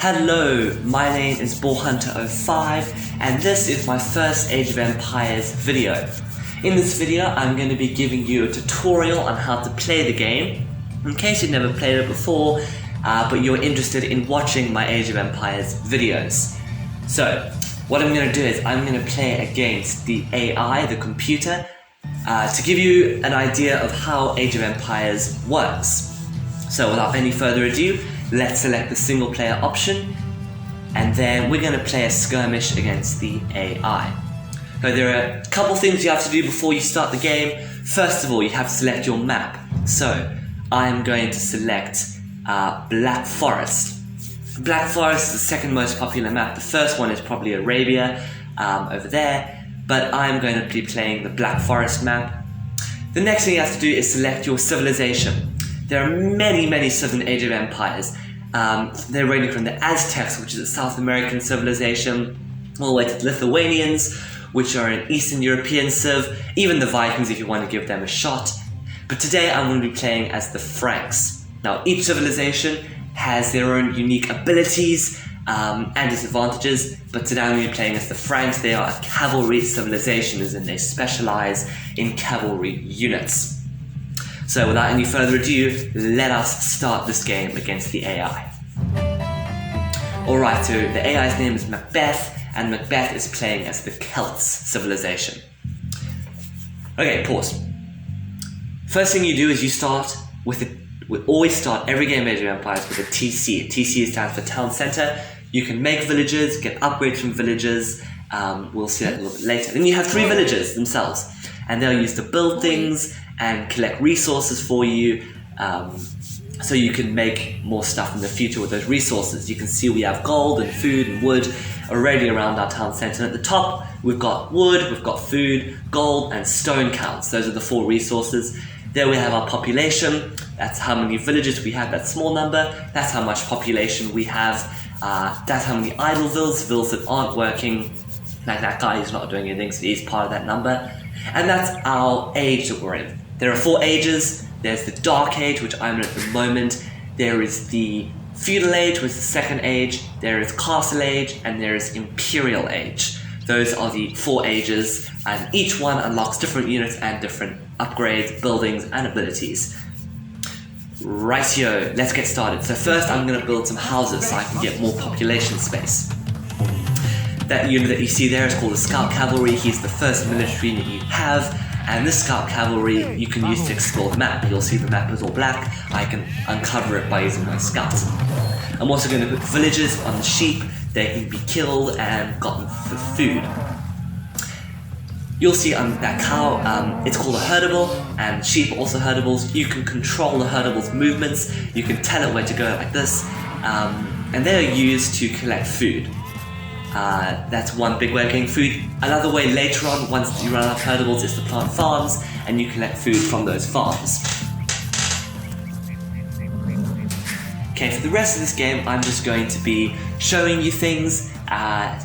Hello, my name is BallHunter05 and this is my first Age of Empires video. In this video I'm going to be giving you a tutorial on how to play the game, in case you've never played it before, but you're interested in watching my Age of Empires videos. So, what I'm going to do is I'm going to play against the AI, the computer, to give you an idea of how Age of Empires works. So without any further ado, let's select the single player option and then we're going to play a skirmish against the AI. So there are a couple things you have to do before you start the game. First of all, you have to select your map. So I'm going to select Black Forest. Black Forest is the second most popular map. The first one is probably Arabia over there, but I'm going to be playing the Black Forest map. The next thing you have to do is select your civilization. There are many Southern Age of Empires. They're ranging from the Aztecs, which is a South American civilization, all the way to the Lithuanians, which are an Eastern European civ, even the Vikings if you want to give them a shot. But today I'm going to be playing as the Franks. Now each civilization has their own unique abilities and disadvantages, but today I'm going to be playing as the Franks. They are a cavalry civilization, as in they specialize in cavalry units. So without any further ado, let us start this game against the AI. Alright, so the AI's name is Macbeth, and Macbeth is playing as the Celts civilization. Okay, pause. First thing you do is you start with we always start every game of Age of Empires with a TC. TC stands for Town Center. You can make villages, get upgrades from villages. We'll see that a little bit later. Then you have 3 villages themselves, and they'll use to build things and collect resources for you, so you can make more stuff in the future with those resources. You can see we have gold and food and wood already around our town center. At the top, we've got wood, we've got food, gold, and stone counts. Those are the 4 resources. There we have our population. That's how many villages we have, that small number. That's how much population we have. That's how many idle villas that aren't working. Like that guy who's not doing anything, so he's part of that number. And that's our age that we're in. There are 4 ages. There's the Dark Age, which I'm in at the moment. There is the Feudal Age, which is the second age. There is Castle Age, and there is Imperial Age. Those are the 4 ages, and each one unlocks different units and different upgrades, buildings, and abilities. Rightio, let's get started. So first I'm going to build some houses so I can get more population space. That unit that you see there is called the Scout Cavalry. He's the first military unit you have, and this Scout Cavalry you can use to explore the map. You'll see the map is all black. I can uncover it by using my scouts. I'm also going to put villages on the sheep. They can be killed and gotten for food. You'll see that cow, it's called a herdable, and sheep are also herdables. You can control the herdable's movements. You can tell it where to go like this, and they are used to collect food. That's one big way of getting food. Another way later on, once you run out of herdables, is to plant farms, and you collect food from those farms. Okay, for the rest of this game, I'm just going to be showing you things,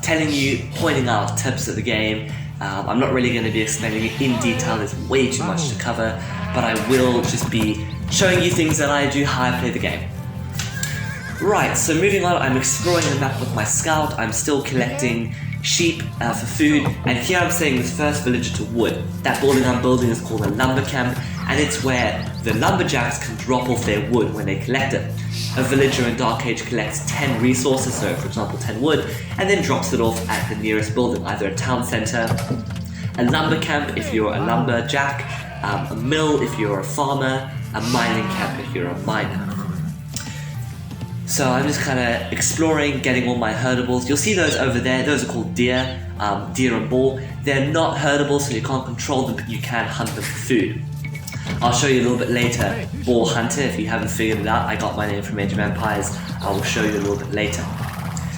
telling you, pointing out tips of the game. I'm not really going to be explaining it in detail, there's way too much to cover, but I will just be showing you things that I do, how I play the game. Right, so moving on, I'm exploring the map with my scout. I'm still collecting sheep for food, and here I'm setting this first villager to wood. That building I'm building is called a lumber camp, and it's where the lumberjacks can drop off their wood when they collect it. A villager in Dark Age collects 10 resources, so for example 10 wood, and then drops it off at the nearest building, either a town center, a lumber camp if you're a lumberjack, a mill if you're a farmer, a mining camp if you're a miner. So I'm just kind of exploring, getting all my herdables. You'll see those over there. Those are called deer, deer and boar. They're not herdables, so you can't control them, but you can hunt them for food. I'll show you a little bit later, Boar Hunter, if you haven't figured it out. I got my name from Age of Empires. I will show you a little bit later.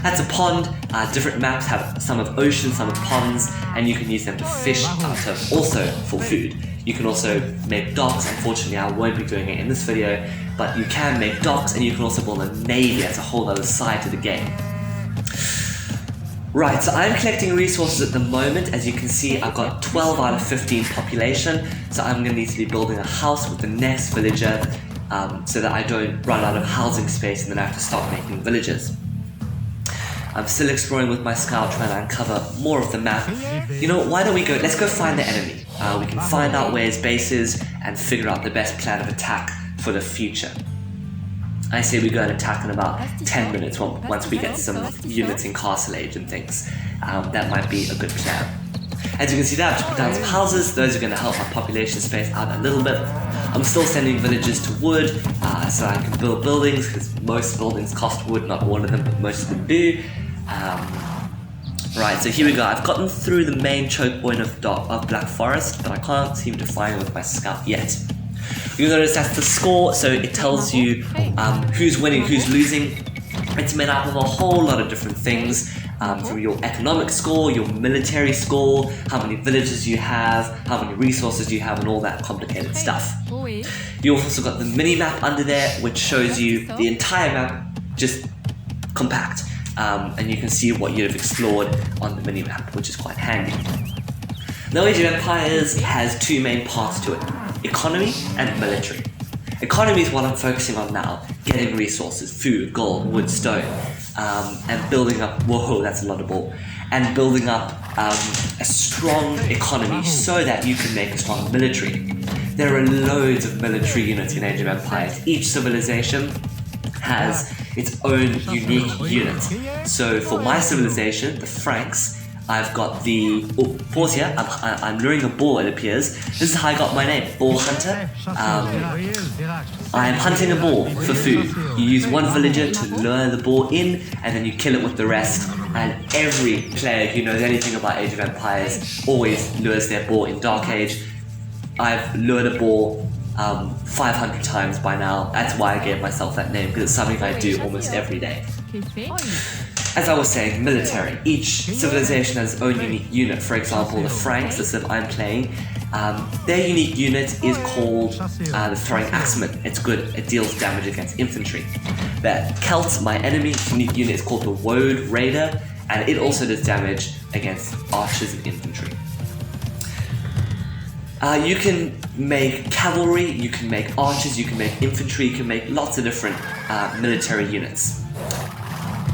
That's a pond. Different maps have some of oceans, some of ponds, and you can use them to fish out of, also for food. You can also make docks. Unfortunately, I won't be doing it in this video, but you can make docks, and you can also build a navy. That's a whole other side to the game. Right, so I'm collecting resources at the moment. As you can see, I've got 12 out of 15 population, so I'm going to need to be building a house with the next villager so that I don't run out of housing space and then I have to start making villages. I'm still exploring with my scout, trying to uncover more of the map. You know, why don't we go, let's go find the enemy. We can find out where his base is and figure out the best plan of attack for the future. I say we go and attack in about 10 minutes once we get some units in castle age and things. That might be a good plan. As you can see there, I've just put down some houses. Those are going to help my population space out a little bit. I'm still sending villagers to wood so I can build buildings, because most buildings cost wood, not all of them, but most of them do. Right, so here we go. I've gotten through the main choke point of Black Forest, but I can't seem to find it with my scout yet. You'll notice that's the score, so it tells you who's winning, who's losing. It's made up of a whole lot of different things, from your economic score, your military score, how many villages you have, how many resources you have, and all that complicated stuff. You've also got the mini-map under there, which shows you the entire map, just compact. And you can see what you've explored on the mini-map, which is quite handy. Now, Age of Empires has two main parts to it: economy and military. Economy is what I'm focusing on now, getting resources, food, gold, wood, stone, and building up, whoa, that's a lot of ball, and building up a strong economy so that you can make a strong military. There are loads of military units in Age of Empires. Each civilization has its own unique unit. So for my civilization, the Franks, I've got the, pause here, I'm luring a boar, it appears. This is how I got my name, Boar Hunter. I am hunting a boar for food. You use one villager to lure the boar in, and then you kill it with the rest. And every player who knows anything about Age of Empires always lures their boar in Dark Age. I've lured a boar 500 times by now. That's why I gave myself that name, because it's something I do almost every day. As I was saying, military. Each civilization has its own unique unit. For example, the Franks, the civ I'm playing, their unique unit is called the Throwing Axeman. It's good, it deals damage against infantry. The Celts, my enemy, unique unit is called the Woad Raider, and it also does damage against archers and infantry. You can make cavalry, you can make archers, you can make infantry, you can make lots of different military units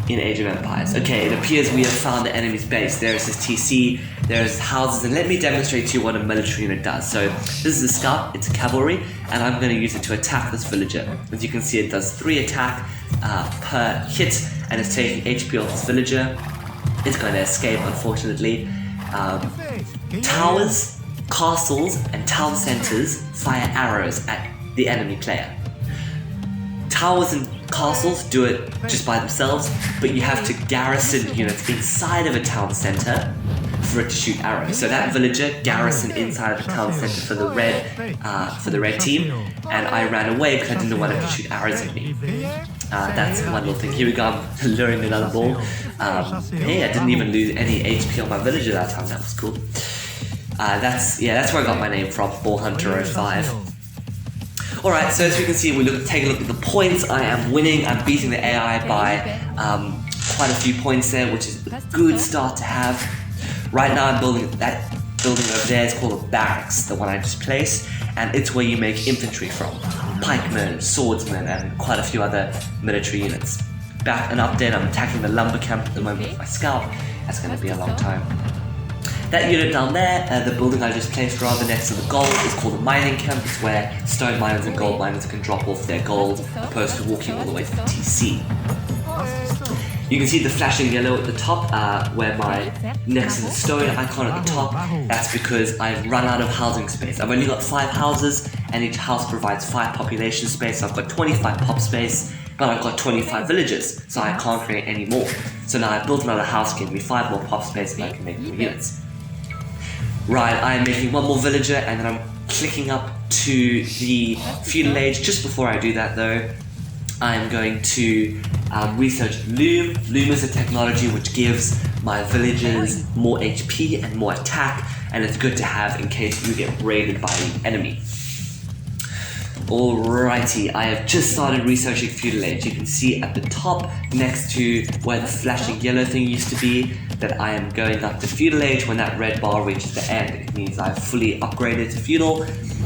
in Age of Empires. Okay, it appears we have found the enemy's base. There's his TC, there's houses, and let me demonstrate to you what a military unit does. So this is a scout, it's a cavalry, and I'm going to use it to attack this villager. As you can see, it does 3 attack per hit, and it's taking HP off this villager. It's going to escape, unfortunately. Towers, castles, and town centers fire arrows at the enemy player. Towers and castles do it just by themselves, but you have to garrison units inside of a town center for it to shoot arrows. So that villager garrisoned inside of the town center for the red team, and I ran away because I didn't want him to shoot arrows at me. That's one little thing. Here we go, I'm luring another ball. Hey, I didn't even lose any HP on my villager that time. That was cool. That's where I got my name from, Boar Hunter 05. Alright, so as you can see, take a look at the points. I am winning. I'm beating the AI by quite a few points there, which is a good start to have. Right now I'm building that building over there. It's called a barracks, the one I just placed, and it's where you make infantry from. Pikemen, swordsmen, and quite a few other military units. Back an update, I'm attacking the lumber camp at the moment with my scout. That's going to be a long time. That unit down there, the building I just placed rather next to the gold, is called a mining camp. It's where stone miners and gold miners can drop off their gold, opposed to walking all the way to the TC. You can see the flashing yellow at the top, next to the stone icon at the top. That's because I've run out of housing space. I've only got 5 houses, and each house provides 5 population space. So I've got 25 pop space, but I've got 25 villages, so I can't create any more. So now I've built another house, giving me 5 more pop space, and I can make more units. Right, I'm making one more villager, and then I'm clicking up to the Feudal Age. Just before I do that though, I'm going to research Loom. Loom is a technology which gives my villagers more HP and more attack, and it's good to have in case you get raided by the enemy. Alrighty, I have just started researching Feudal Age. You can see at the top, next to where the flashing yellow thing used to be, that I am going up to Feudal Age. When that red bar reaches the end, it means I've fully upgraded to Feudal,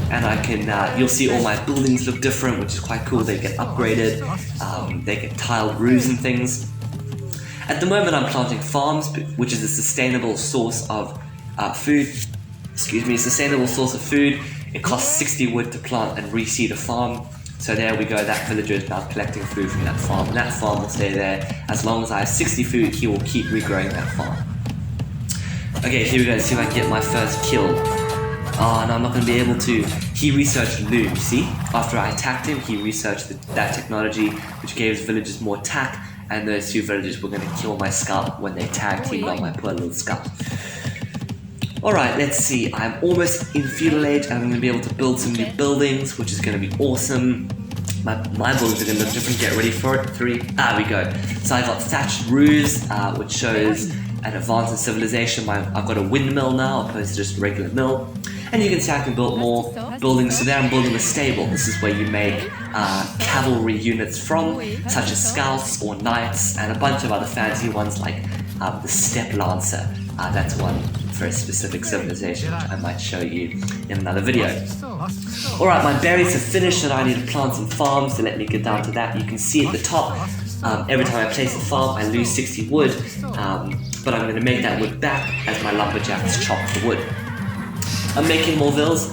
and I can, you'll see all my buildings look different, which is quite cool. They get upgraded, they get tiled roofs and things. At the moment I'm planting farms, which is a sustainable source of food. Excuse me, a sustainable source of food. It costs 60 wood to plant and reseed a farm. So there we go, that villager is now collecting food from that farm. And that farm will stay there. As long as I have 60 food, he will keep regrowing that farm. Okay, here we go, let's see if I can get my first kill. Oh, no, I'm not going to be able to. He researched loom, see? After I attacked him, he researched that technology, which gave his villagers more attack, and those two villagers were going to kill my scout when they tagged him, not my poor little scout. Alright, let's see, I'm almost in Feudal Age and I'm going to be able to build some new buildings, which is going to be awesome. My buildings are going to look different, get ready for it. 3, there we go. So I got thatched roofs, which shows an advance in civilization. I've got a windmill now, opposed to just a regular mill. And you can see I can build more buildings. So there I'm building a stable. This is where you make cavalry units from, such as scouts or knights, and a bunch of other fancy ones like the Step Lancer. That's one for a specific civilization, which I might show you in another video. Alright, my berries are finished and I need to plant some farms to let me get down to that. You can see at the top, every time I place a farm I lose 60 wood, but I'm going to make that wood back as my lumberjacks chop the wood. I'm making more villas,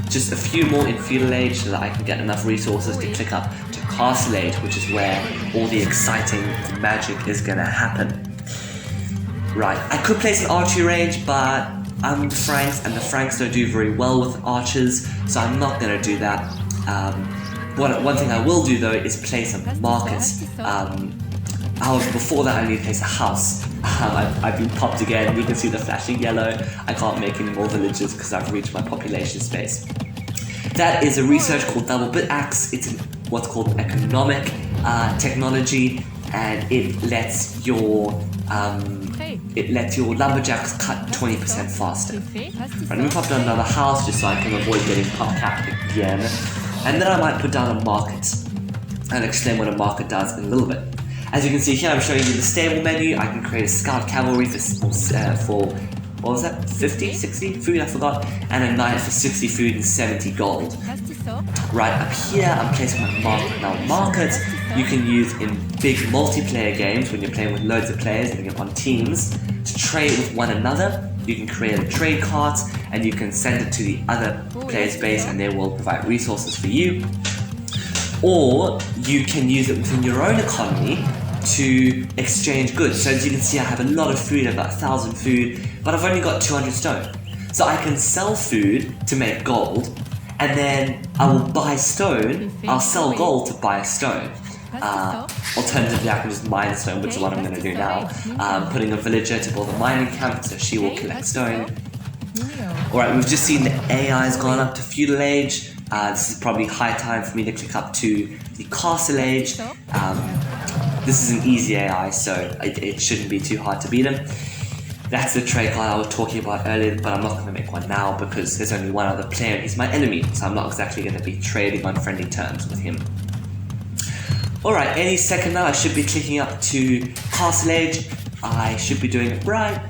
just a few more in Feudal Age so that I can get enough resources to click up to Castle Age, which is where all the exciting magic is going to happen. Right, I could place an archery range, but I'm the Franks, and the Franks don't do very well with archers, so I'm not going to do that. One thing I will do though is place a market. However, before that I need to place a house. I've been popped again, you can see the flashing yellow. I can't make any more villages because I've reached my population space. That is a research called Double Bit Axe. It's what's called economic technology, and it lets your lumberjacks cut 20% faster. Right, let me pop down another house just so I can avoid getting popped out again. And then I might put down a market and explain what a market does in a little bit. As you can see here, I'm showing you the stable menu. I can create a scout cavalry for what was that, 50, 60 food, I forgot, and a knight for 60 food and 70 gold. Right up here, I'm placing my market. Now, markets you can use in big multiplayer games when you're playing with loads of players and you're on teams to trade with one another. You can create a trade cart and you can send it to the other player's base and they will provide resources for you. Or you can use it within your own economy to exchange goods. So as you can see, I have a lot of food, I've got 1,000 food, but I've only got 200 stone. So I can sell food to make gold, and then I will buy stone, I'll sell gold to buy a stone. Alternatively, I can just mine stone, which is what I'm going to do now. Putting a villager to build a mining camp, so she will collect stone. Alright, we've just seen the AI has gone up to Feudal Age. This is probably high time for me to click up to the Castle Age. This is an easy AI, so it shouldn't be too hard to beat him. That's the trade card I was talking about earlier, but I'm not going to make one now because there's only one other player and he's my enemy, so I'm not exactly going to be trading on friendly terms with him. Alright, any second now I should be clicking up to Castle Age. I should be doing it right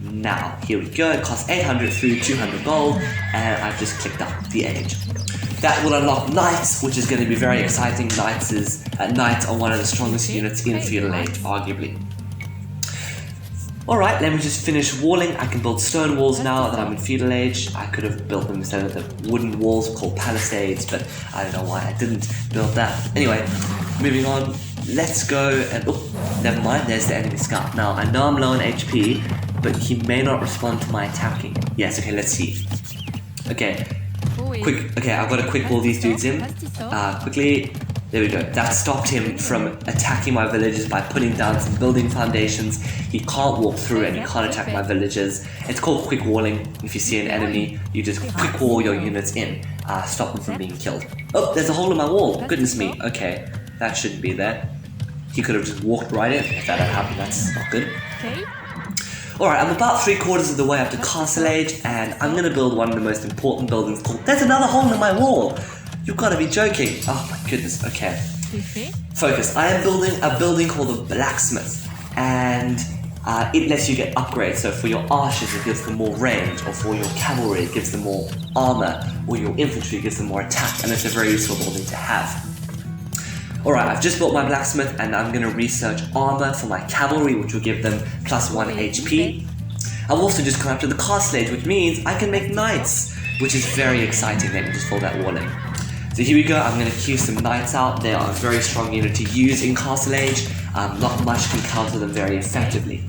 now. Here we go, it costs 800 food, 200 gold, and I've just clicked up the age. That will unlock Knights, which is going to be very exciting. Knights are one of the strongest units in Feudal Age, arguably. Alright, let me just finish walling. I can build stone walls now that I'm in Feudal Age. I could have built them instead of the wooden walls called palisades, but I don't know why I didn't build that. Anyway, moving on. Let's go and... oh, never mind, there's the enemy scout. Now, I know I'm low on HP, but he may not respond to my attacking. Yes, okay, let's see. Okay. Okay, I've got to quick wall these dudes in. Quickly. There we go. That stopped him from attacking my villages by putting down some building foundations. He can't walk through and he can't attack my villages. It's called quick walling. If you see an enemy, you just quick wall your units in. Stop them from being killed. Oh, there's a hole in my wall. Goodness me. Okay, that shouldn't be there. He could have just walked right in. If that had happened, that's not good. Alright, I'm about 3/4 of the way up to Castle Age, and I'm going to build one of the most important buildings called... There's another hole in my wall! You've got to be joking. Oh my goodness, okay. Focus. I am building a building called the Blacksmith, and it lets you get upgrades. So for your archers, it gives them more range, or for your cavalry, it gives them more armor, or your infantry gives them more attack, and it's a very useful building to have. Alright, I've just built my blacksmith and I'm going to research armor for my cavalry, which will give them +1 HP. I've also just come up to the castle age, which means I can make knights, which is very exciting. Let me just fill that wall in. So here we go, I'm going to queue some knights out. They are a very strong unit to use in castle age. Not much can counter them very effectively.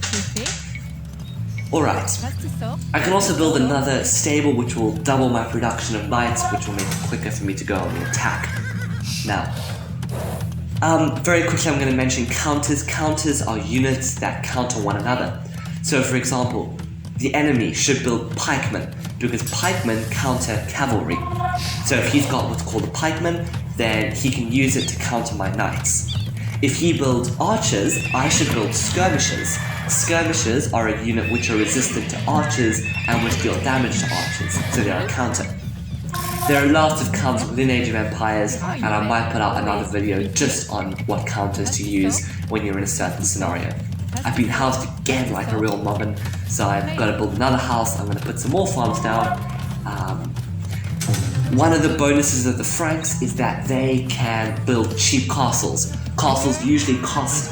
Alright, I can also build another stable which will double my production of knights, which will make it quicker for me to go on the attack. Now, very quickly I'm going to mention counters. Counters are units that counter one another. So for example, the enemy should build pikemen, because pikemen counter cavalry. So if he's got what's called a pikeman, then he can use it to counter my knights. If he builds archers, I should build skirmishers. Skirmishers are a unit which are resistant to archers and which deal damage to archers, so they are a counter. There are lots of counters within Age of Empires, and I might put out another video just on what counters to use when you're in a certain scenario. I've been housed again like a real mobbin, so I've got to build another house. I'm going to put some more farms down. One of the bonuses of the Franks is that they can build cheap castles. Castles usually cost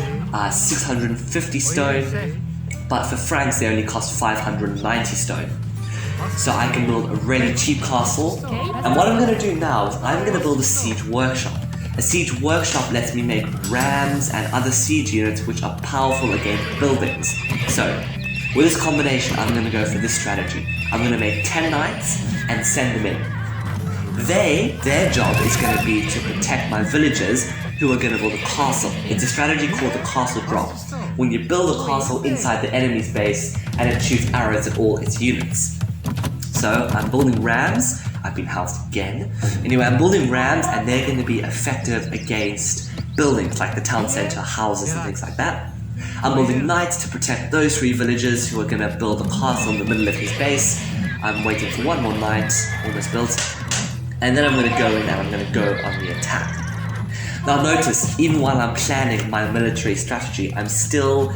650 stone, but for Franks they only cost 590 stone. So I can build a really cheap castle, and what I'm going to do now is I'm going to build a siege workshop. A siege workshop lets me make rams and other siege units which are powerful against buildings. So, with this combination I'm going to go for this strategy. I'm going to make 10 knights and send them in. Their job is going to be to protect my villagers who are going to build a castle. It's a strategy called the castle drop. When you build a castle inside the enemy's base and it shoots arrows at all its units. So I'm building rams. I've been housed again. Anyway, I'm building rams and they're going to be effective against buildings like the town center, houses and things like that. I'm building knights to protect those 3 villagers who are going to build a castle in the middle of his base. I'm waiting for one more knight, almost built. And then I'm going to go in and I'm going to go on the attack. Now notice, even while I'm planning my military strategy, I'm still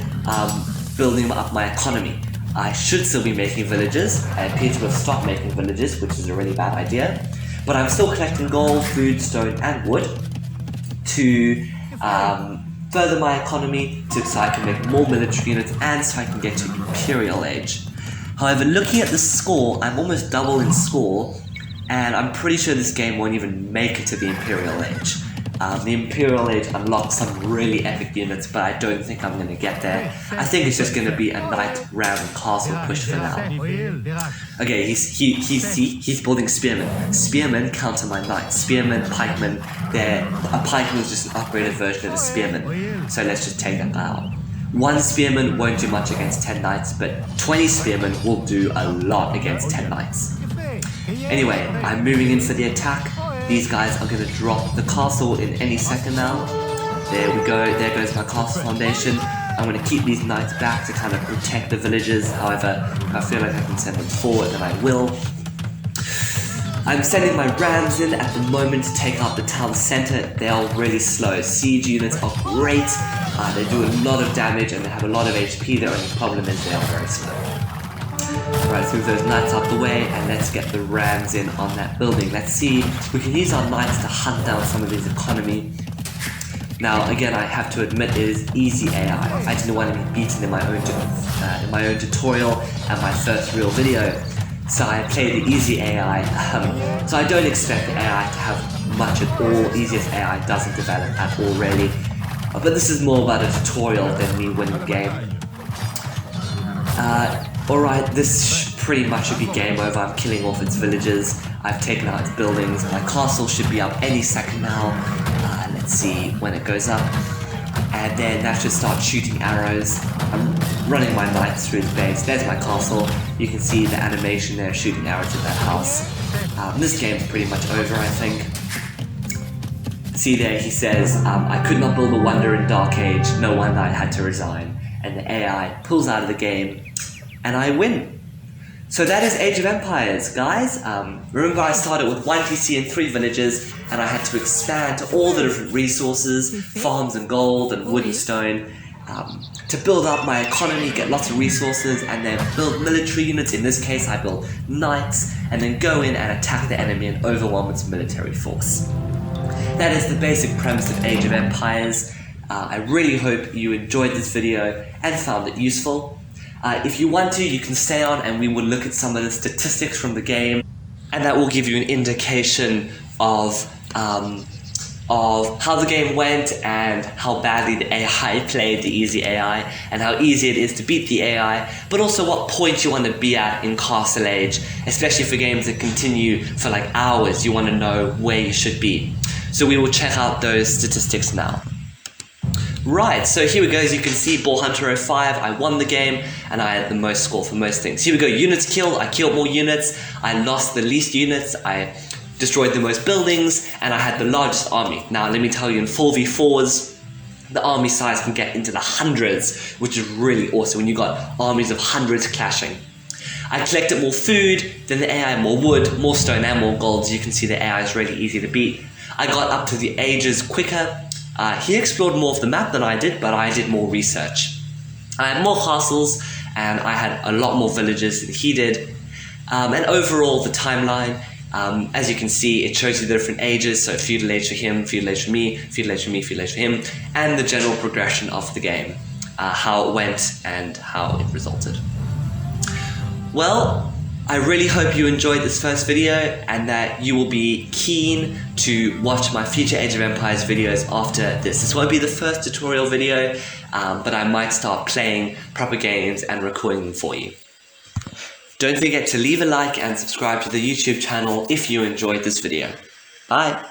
building up my economy. I should still be making villages. I appear to have stopped making villages, which is a really bad idea. But I'm still collecting gold, food, stone and wood to further my economy so I can make more military units and so I can get to Imperial Age. However, looking at the score, I'm almost double in score, and I'm pretty sure this game won't even make it to the Imperial Age. The Imperial Age unlocks some really epic units, but I don't think I'm going to get there. I think it's just going to be a knight, ram and castle push for now. Okay, he's building spearmen. Spearmen counter my knights. Spearmen, pikemen, a pikeman is just an upgraded version of a spearman. So let's just take that out. 1 spearman won't do much against 10 knights, but 20 spearmen will do a lot against 10 knights. Anyway, I'm moving in for the attack. These guys are going to drop the castle in any second now. There we go, there goes my castle foundation. I'm going to keep these knights back to kind of protect the villagers. However, if I feel like I can send them forward, then I will. I'm sending my rams in at the moment to take out the town center. They are really slow. Siege units are great. They do a lot of damage and they have a lot of HP. The only problem is they are very slow. Right, let's move those knights out the way and let's get the rams in on that building. Let's see, we can use our knights to hunt down some of his economy. Now, again, I have to admit it is easy AI. I didn't want to be beaten in my own tutorial and my first real video. So I played the easy AI. So I don't expect the AI to have much at all. Easiest AI doesn't develop at all, really. But this is more about a tutorial than me winning the game. Alright, this pretty much should be game over. I'm killing off its villagers. I've taken out its buildings. My castle should be up any second now. Let's see when it goes up. And then that should start shooting arrows. I'm running my knights through its base. There's my castle. You can see the animation there shooting arrows at that house. This game's pretty much over, I think. See there, he says, I could not build a wonder in Dark Age. No one knight had to resign. And the AI pulls out of the game. And I win. So that is Age of Empires, guys. Remember I started with 1 TC and 3 villages, and I had to expand to all the different resources, farms and gold and wood and stone, to build up my economy, get lots of resources, and then build military units. In this case, I built knights, and then go in and attack the enemy and overwhelm its military force. That is the basic premise of Age of Empires. I really hope you enjoyed this video and found it useful. If you want to, you can stay on and we will look at some of the statistics from the game, and that will give you an indication of how the game went and how badly the AI played, the easy AI, and how easy it is to beat the AI, but also what point you want to be at in Castle Age, especially for games that continue for like hours. You want to know where you should be. So we will check out those statistics now. Right, so here we go. As you can see, Ball Hunter 05, I won the game, and I had the most score for most things. Here we go, units killed, I killed more units, I lost the least units, I destroyed the most buildings, and I had the largest army. Now let me tell you, in 4v4s, the army size can get into the hundreds, which is really awesome when you got armies of hundreds clashing. I collected more food than the AI, more wood, more stone, and more gold. As you can see, the AI is really easy to beat. I got up to the ages quicker. He explored more of the map than I did, but I did more research. I had more castles, and I had a lot more villages than he did. And overall, the timeline, as you can see, it shows you the different ages, so feudal age for him, feudal age for me, feudal age for me, feudal age for him, and the general progression of the game, how it went and how it resulted. Well, I really hope you enjoyed this first video and that you will be keen to watch my future Age of Empires videos after this. This won't be the first tutorial video, but I might start playing proper games and recording them for you. Don't forget to leave a like and subscribe to the YouTube channel if you enjoyed this video. Bye!